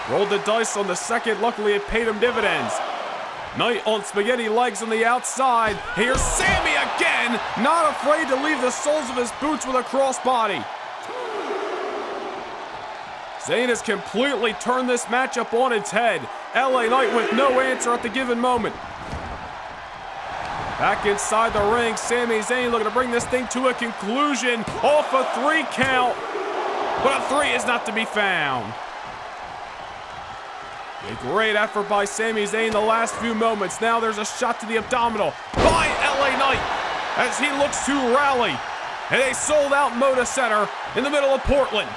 Rolled the dice on the second. Luckily it paid him dividends. Knight on spaghetti legs on the outside. Here's Sami again, not afraid to leave the soles of his boots with a crossbody. Zayn has completely turned this matchup on its head. LA Knight with no answer at the given moment. Back inside the ring, Sami Zayn looking to bring this thing to a conclusion. Off a 3 count, but a 3 is not to be found. A great effort by Sami Zayn the last few moments. Now there's a shot to the abdominal by LA Knight as he looks to rally at a sold-out Moda Center in the middle of Portland.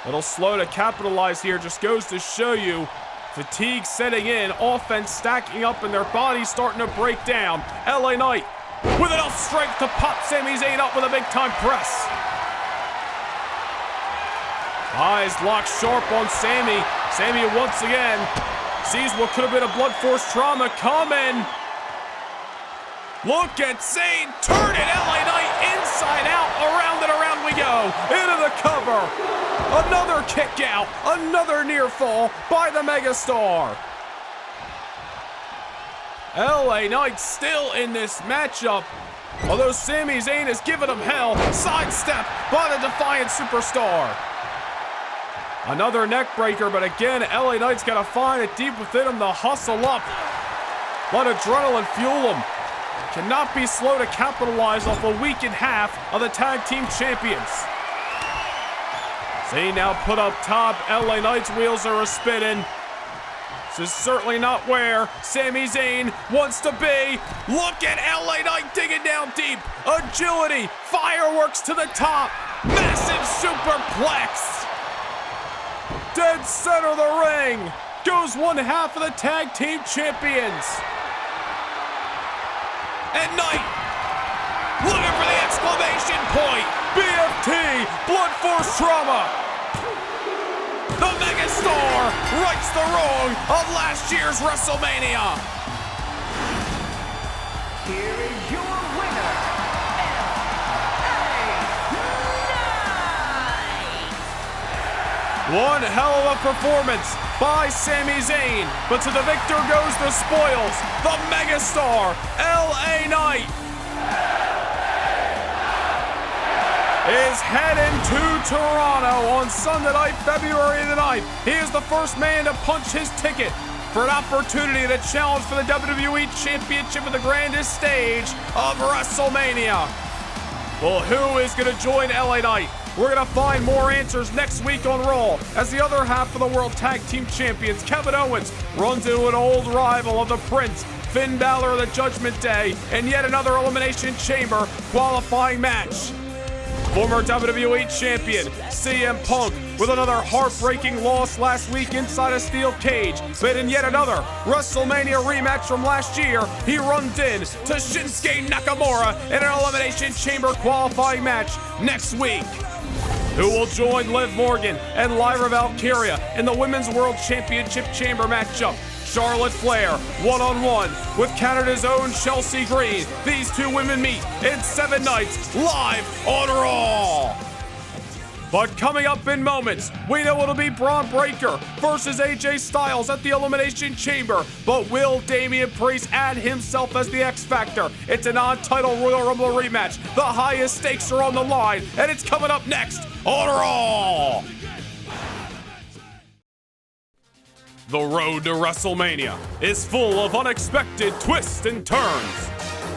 Little slow to capitalize here, just goes to show you fatigue setting in, offense stacking up, and their bodies starting to break down. LA Knight with enough strength to pop Sami Zayn up with a big-time press. Eyes locked sharp on Sami. Sami once again sees what could have been a blunt force trauma coming. Look at Zayn, turn it, LA Knight, inside out, around and around we go, into the cover. Another kick out, another near fall by the Megastar. LA Knight still in this matchup, although Sami Zayn is giving him hell. Sidestep by the Defiant Superstar. Another neck breaker, but again, LA Knight's got to find it deep within him to hustle up. Let adrenaline fuel him. Cannot be slow to capitalize off a week and half of the tag team champions. Zayn now put up top. LA Knight's wheels are a-spinning. This is certainly not where Sami Zayn wants to be. Look at LA Knight digging down deep. Agility, fireworks to the top. Massive superplex. Dead center of the ring. Goes one half of the tag team champions. And Knight, looking for the exclamation point. BFT, Blood Force Trauma. The Megastar rights the wrong of last year's WrestleMania. Here is your winner, LA Knight. One hell of a performance by Sami Zayn, but to the victor goes the spoils, the Megastar, LA Knight. Is heading to Toronto on Sunday night, February the 9th. He is the first man to punch his ticket for an opportunity to challenge for the WWE Championship at the grandest stage of WrestleMania. Well, who is going to join LA Knight? We're going to find more answers next week on Raw as the other half of the World Tag Team Champions, Kevin Owens, runs into an old rival of the Prince, Finn Balor of the Judgment Day, and yet another Elimination Chamber qualifying match. Former WWE Champion CM Punk with another heartbreaking loss last week inside a steel cage. But in yet another WrestleMania rematch from last year, he runs in to Shinsuke Nakamura in an Elimination Chamber qualifying match next week. Who will join Liv Morgan and Lyra Valkyria in the Women's World Championship Chamber matchup? Charlotte Flair, one-on-one with Canada's own Chelsea Green. These two women meet in 7 nights live on Raw. But coming up in moments, we know it'll be Bron Breakker versus AJ Styles at the Elimination Chamber. But will Damian Priest add himself as the X Factor? It's a non-title Royal Rumble rematch. The highest stakes are on the line, and it's coming up next on Raw. The road to WrestleMania is full of unexpected twists and turns.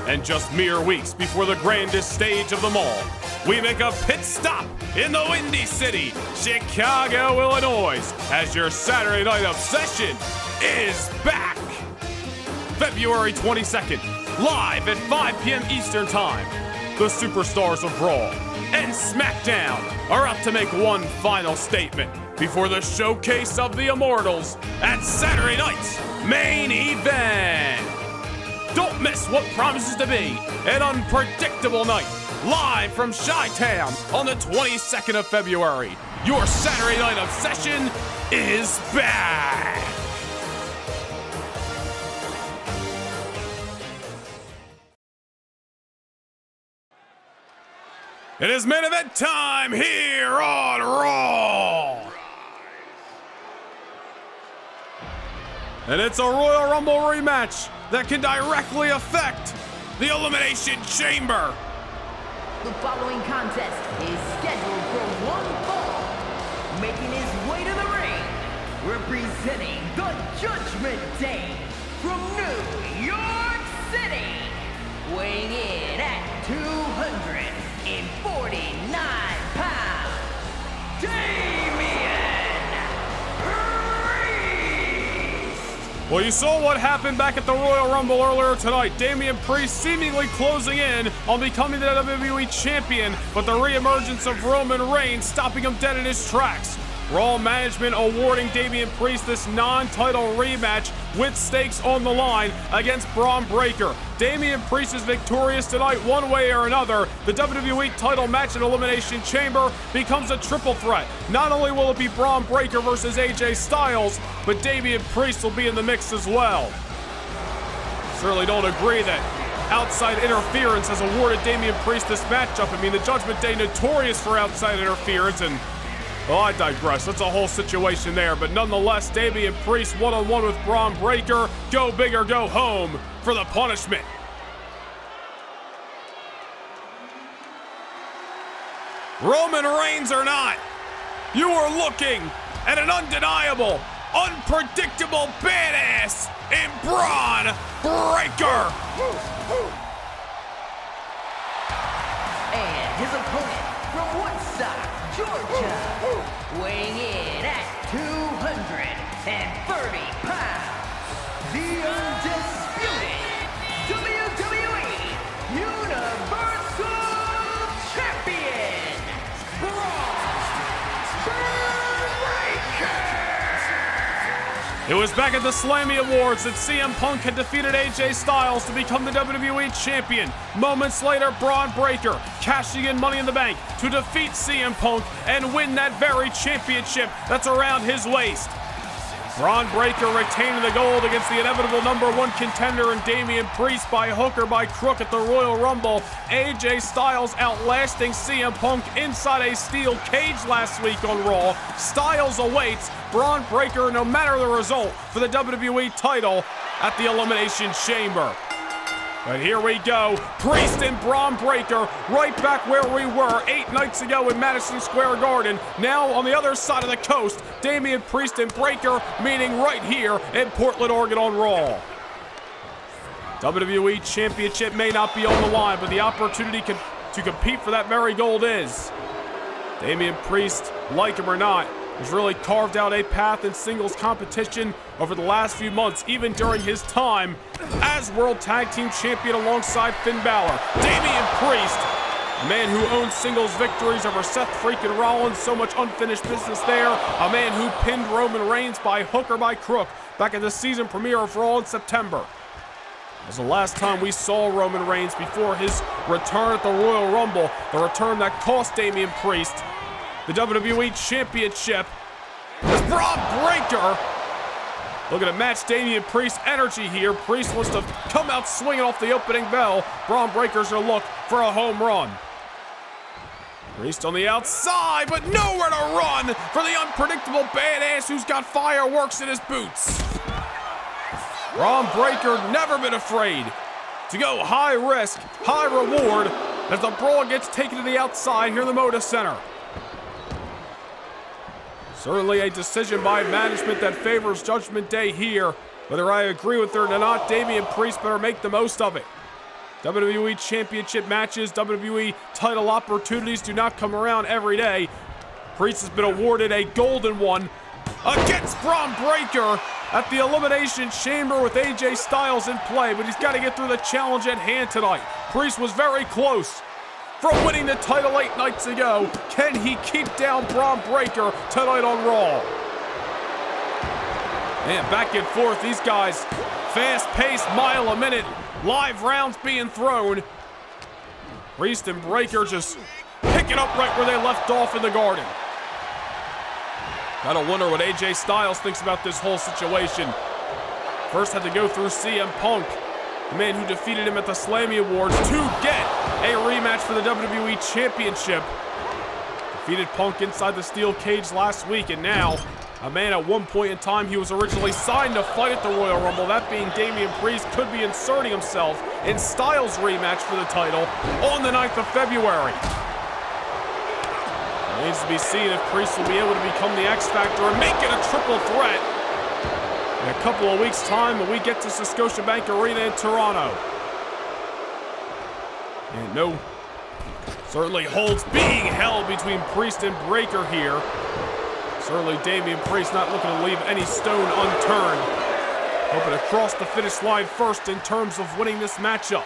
And just mere weeks before the grandest stage of them all, we make a pit stop in the Windy City, Chicago, Illinois, as your Saturday Night Obsession is back. February 22nd, live at 5 p.m. Eastern Time, the superstars of Raw and SmackDown are out to make one final statement before the showcase of the Immortals at Saturday night's main event. Don't miss what promises to be an unpredictable night, live from Chi-Town on the 22nd of February. Your Saturday Night Obsession is back. It is main event time here on Raw. And it's a Royal Rumble rematch that can directly affect the Elimination Chamber. The following contest is scheduled for one fall. Making his way to the ring, representing the Judgment Day from New York City, weighing in at 249 pounds, Damian Priest! Well, you saw what happened back at the Royal Rumble earlier tonight. Damian Priest seemingly closing in on becoming the WWE Champion, but the reemergence of Roman Reigns stopping him dead in his tracks. Raw management awarding Damian Priest this non-title rematch with stakes on the line against Bron Breakker. Damian Priest is victorious tonight one way or another. The WWE title match at Elimination Chamber becomes a triple threat. Not only will it be Bron Breakker versus AJ Styles, but Damian Priest will be in the mix as well. Certainly don't agree that outside interference has awarded Damian Priest this matchup. I mean, the Judgment Day notorious for outside interference, and well, I digress. That's a whole situation there. But nonetheless, Damian Priest one-on-one with Bron Breakker. Go big or go home for the punishment. Roman Reigns or not, you are looking at an undeniable, unpredictable badass in Bron Breakker. And his opponent from Woodstock, Georgia, weighing in at 230 pounds, the undisputed WWE Universal Champion, Bron Breakker. It was back at the Slammy Awards that CM Punk had defeated AJ Styles to become the WWE Champion. Moments later, Bron Breakker cashing in Money in the Bank to defeat CM Punk and win that very championship that's around his waist. Bron Breakker retaining the gold against the inevitable #1 contender in Damian Priest by hook or by crook at the Royal Rumble. AJ Styles outlasting CM Punk inside a steel cage last week on Raw. Styles awaits Bron Breakker, no matter the result, for the WWE title at the Elimination Chamber. But here we go, Priest and Bron Breakker right back where we were 8 nights ago in Madison Square Garden. Now on the other side of the coast, Damian Priest and Breakker meeting right here in Portland, Oregon on Raw. WWE Championship may not be on the line, but the opportunity to compete for that very gold is. Damian Priest, like him or not, has really carved out a path in singles competition over the last few months, even during his time as World Tag Team Champion alongside Finn Balor. Damian Priest, a man who owns singles victories over Seth freaking Rollins, so much unfinished business there. A man who pinned Roman Reigns by hook or by crook back at the season premiere of Raw in September. It was the last time we saw Roman Reigns before his return at the Royal Rumble, the return that cost Damian Priest the WWE Championship. As Bron Breakker looking to match Damian Priest's energy here. Priest wants to come out swinging off the opening bell. Bron Breakker's gonna look for a home run. Priest on the outside, but nowhere to run for the unpredictable badass who's got fireworks in his boots. Bron Breakker never been afraid to go high risk, high reward as the brawl gets taken to the outside here in the Moda Center. Certainly a decision by management that favors Judgment Day here. Whether I agree with it or not, Damian Priest better make the most of it. WWE Championship matches, WWE title opportunities do not come around every day. Priest has been awarded a golden one against Bron Breakker at the Elimination Chamber with AJ Styles in play, but he's got to get through the challenge at hand tonight. Priest was very close from winning the title 8 nights ago. Can he keep down Bron Breakker tonight on Raw? And back and forth, these guys, fast-paced, mile a minute, live rounds being thrown. Priest and Breakker just picking up right where they left off in the Garden. Gotta wonder what AJ Styles thinks about this whole situation. First had to go through CM Punk, the man who defeated him at the Slammy Awards, to get a rematch for the WWE Championship. Defeated Punk inside the steel cage last week, and now a man at one point in time he was originally signed to fight at the Royal Rumble, that being Damian Priest, could be inserting himself in Styles' rematch for the title on the 9th of February. It needs to be seen if Priest will be able to become the X Factor and make it a triple threat in a couple of weeks' time when we get to Scotiabank Arena in Toronto. And no, certainly holds being held between Priest and Breakker here. Certainly Damian Priest not looking to leave any stone unturned. Hoping to cross the finish line first in terms of winning this matchup.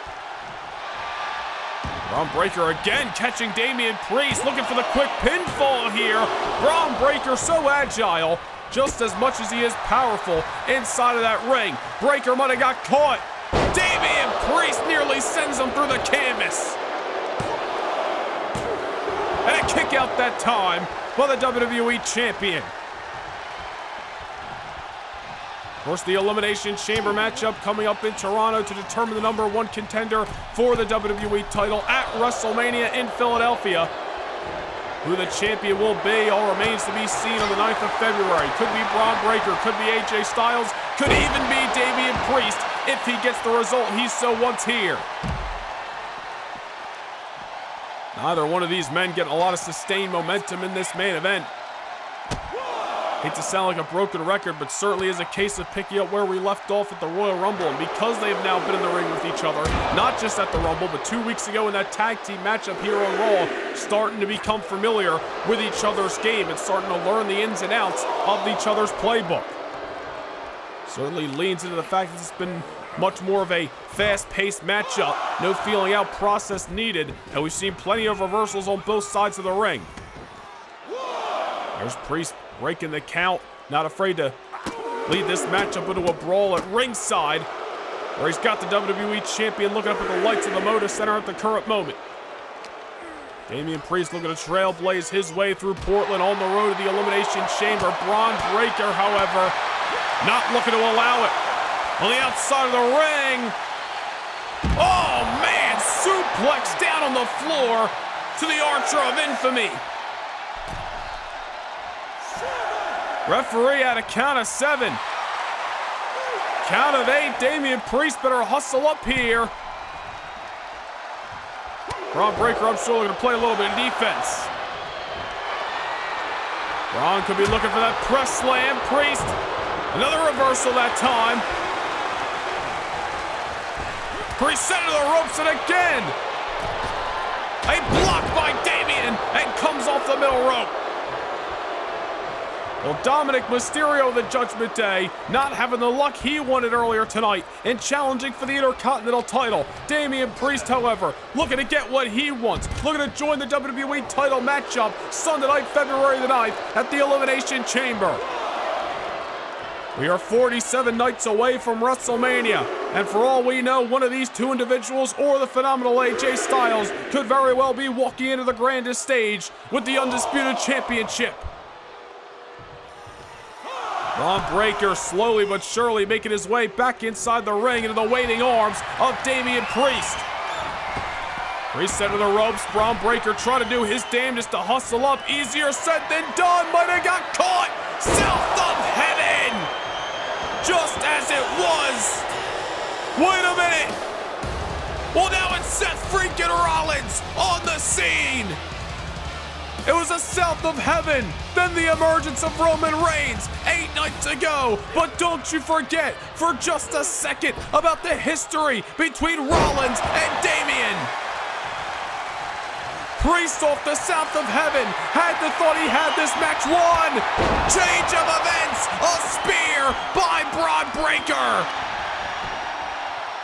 Bron Breakker again catching Damian Priest, looking for the quick pinfall here. Bron Breakker so agile, just as much as he is powerful inside of that ring. Breakker might have got caught. Damian Priest nearly sends him through the canvas. And a kick out that time by the WWE Champion. Of course, the Elimination Chamber matchup coming up in Toronto to determine the #1 contender for the WWE title at WrestleMania in Philadelphia. Who the champion will be all remains to be seen on the 9th of February. Could be Bron Breakker, could be AJ Styles, could even be Damian Priest if he gets the result he so wants here. Neither one of these men getting a lot of sustained momentum in this main event. Hate to sound like a broken record, but certainly is a case of picking up where we left off at the Royal Rumble. And because they have now been in the ring with each other, not just at the Rumble, but 2 weeks ago in that tag team matchup here on Raw, starting to become familiar with each other's game and starting to learn the ins and outs of each other's playbook. Certainly leans into the fact that it's been much more of a fast-paced matchup, no feeling out process needed, and we've seen plenty of reversals on both sides of the ring. There's Priest breaking the count, not afraid to lead this matchup into a brawl at ringside, where he's got the WWE Champion looking up at the lights of the Moda Center at the current moment. Damian Priest looking to trailblaze his way through Portland on the road to the Elimination Chamber. Bron Breakker, however, not looking to allow it. On the outside of the ring. Oh, man, suplex down on the floor to the Archer of Infamy. Referee at a count of 7. Count of 8. Damian Priest better hustle up here. Bron Breakker, I'm sure, going to play a little bit of defense. Bron could be looking for that press slam. Priest, another reversal that time. Priest sent to the ropes, and again, a block by Damian, and comes off the middle rope. Well, Dominik Mysterio, the Judgment Day, not having the luck he wanted earlier tonight in challenging for the Intercontinental title. Damian Priest, however, looking to get what he wants, looking to join the WWE title matchup Sunday night, February the 9th at the Elimination Chamber. We are 47 nights away from WrestleMania, and for all we know, one of these two individuals or the phenomenal AJ Styles could very well be walking into the grandest stage with the Undisputed Championship. Bron Breakker slowly but surely making his way back inside the ring into the waiting arms of Damian Priest. Priest set to the ropes. Bron Breakker trying to do his damnedest to hustle up. Easier said than done. Might have got caught. South of heaven. Just as it was. Wait a minute. Well, now it's Seth freaking Rollins on the scene. It was a south of heaven, then the emergence of Roman Reigns 8 nights ago. But don't you forget for just a second about the history between Rollins and Damian. Priest off the south of heaven thought he had this match won. Change of events, a spear by Bron Breakker.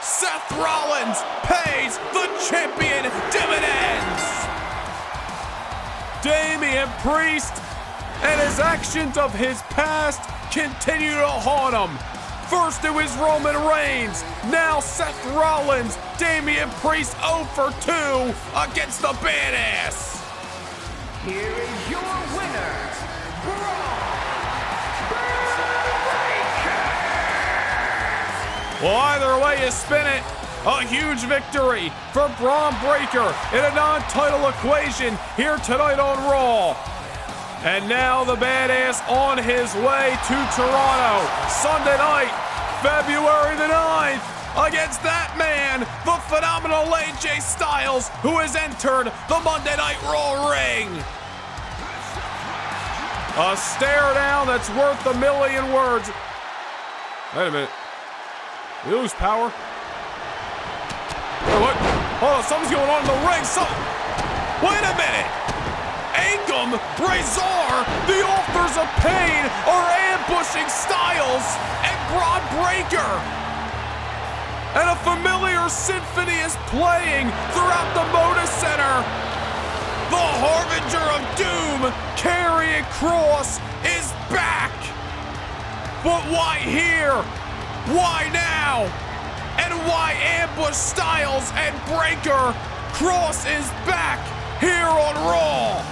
Seth Rollins pays the champion dividends. Damian Priest and his actions of his past continue to haunt him. First it was Roman Reigns, now Seth Rollins. Damian Priest 0 for 2 against the Badass. Here is your winner, Bron Breakker. Well, either way you spin it, a huge victory for Bron Breakker in a non-title equation here tonight on Raw. And now the Badass on his way to Toronto, Sunday night, February the 9th, against that man, the phenomenal AJ Styles, who has entered the Monday Night Raw ring. A stare down that's worth a million words. Wait a minute. We lose power? What? Hold on, something's going on in the ring. Wait a minute. Angum, Razor, the authors of pain are ambushing Styles and Bron Breakker. And a familiar symphony is playing throughout the Moda Center. The Harbinger of Doom, Karrion Kross, is back. But why here? Why now? And why ambush Styles and Breakker? Kross is back here on Raw.